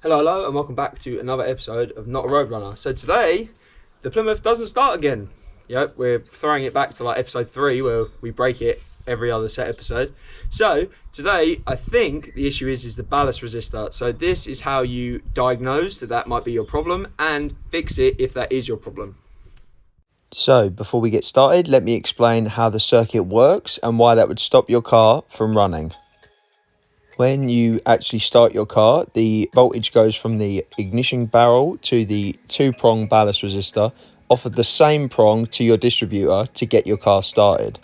Hello, and welcome back to another episode of NOTaROADRUNNER. So today, the Plymouth doesn't start again. Yep, we're throwing it back to like episode 3 where we break it every other set episode. So today, I think the issue is the ballast resistor. So this is how you diagnose that might be your problem and fix it if that is your problem. So before we get started, let me explain how the circuit works and why that would stop your car from running. When you actually start your car, the voltage goes from the ignition barrel to the 2-prong ballast resistor off of the same prong to your distributor to get your car started.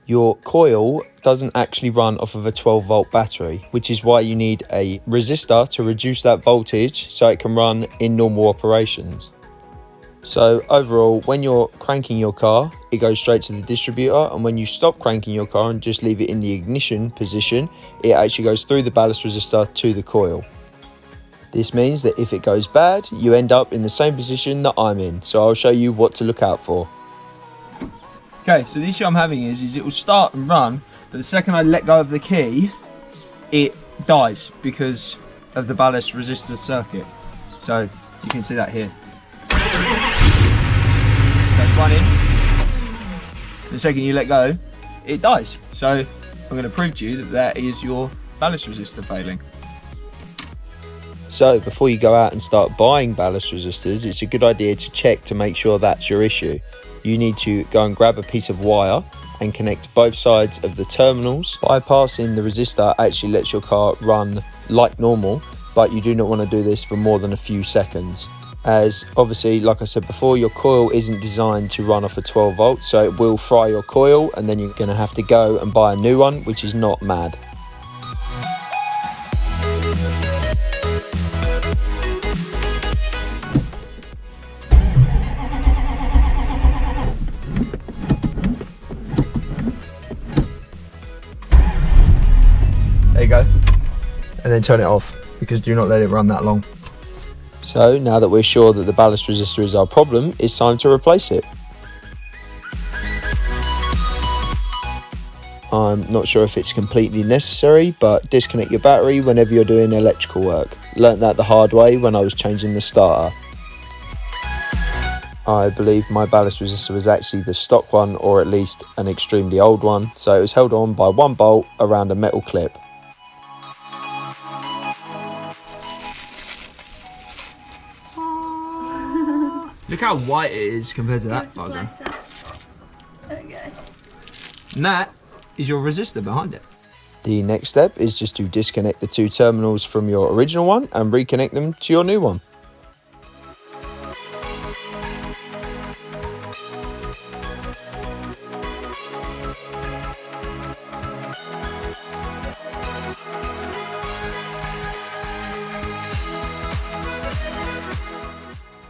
Your coil doesn't actually run off of a 12-volt battery, which is why you need a resistor to reduce that voltage so it can run in normal operations. So overall, when you're cranking your car, it goes straight to the distributor, and when you stop cranking your car and just leave it in the ignition position, it actually goes through the ballast resistor to the coil. This means that if it goes bad, you end up in the same position that I'm in, so I'll show you what to look out for. Okay, so the issue I'm having is it will start and run, but the second I let go of the key, it dies because of the ballast resistor circuit. So you can see that here. That's running. The second you let go, it dies. So I'm going to prove to you that is your ballast resistor failing. So before you go out and start buying ballast resistors, it's a good idea to check to make sure that's your issue. You need to go and grab a piece of wire and connect both sides of the terminals. Bypassing the resistor actually lets your car run like normal, but you do not want to do this for more than a few seconds. As obviously, like I said before, your coil isn't designed to run off a 12 volt, so it will fry your coil and then you're going to have to go and buy a new one, which is not mad. There you go. And then turn it off, because do not let it run that long. So now that we're sure that the ballast resistor is our problem, it's time to replace it. I'm not sure if it's completely necessary, but disconnect your battery whenever you're doing electrical work. Learnt that the hard way when I was changing the starter. I believe my ballast resistor was actually the stock one, or at least an extremely old one, so it was held on by one bolt around a metal clip. Look how white it is compared to that bugger. There we go. And that is your resistor behind it. The next step is just to disconnect the 2 terminals from your original one and reconnect them to your new one.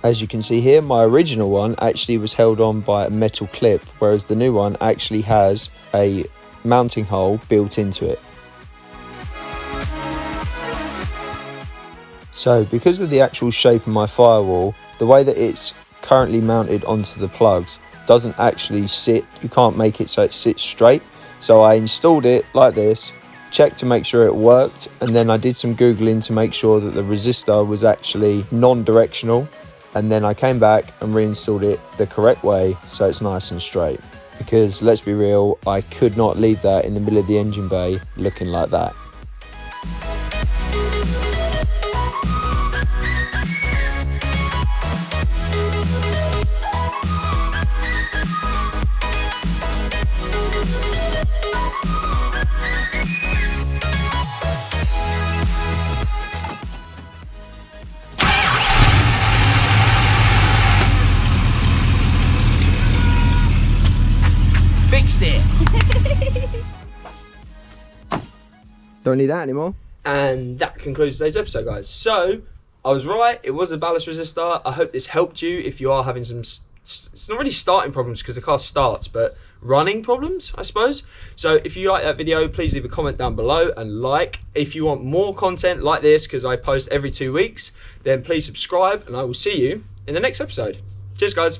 As you can see here, my original one actually was held on by a metal clip, whereas the new one actually has a mounting hole built into it. So because of the actual shape of my firewall, the way that it's currently mounted onto the plugs doesn't actually sit, you can't make it so it sits straight. So I installed it like this, checked to make sure it worked, and then I did some Googling to make sure that the resistor was actually non-directional. And then I came back and reinstalled it the correct way so it's nice and straight. Because let's be real, I could not leave that in the middle of the engine bay looking like that. Fixed it! Don't need that anymore. And that concludes today's episode, guys. So, I was right, it was a ballast resistor. I hope this helped you if you are having some, it's not really starting problems because the car starts, but running problems, I suppose. So if you like that video, please leave a comment down below and like. If you want more content like this, because I post every 2 weeks, then please subscribe and I will see you in the next episode. Cheers, guys.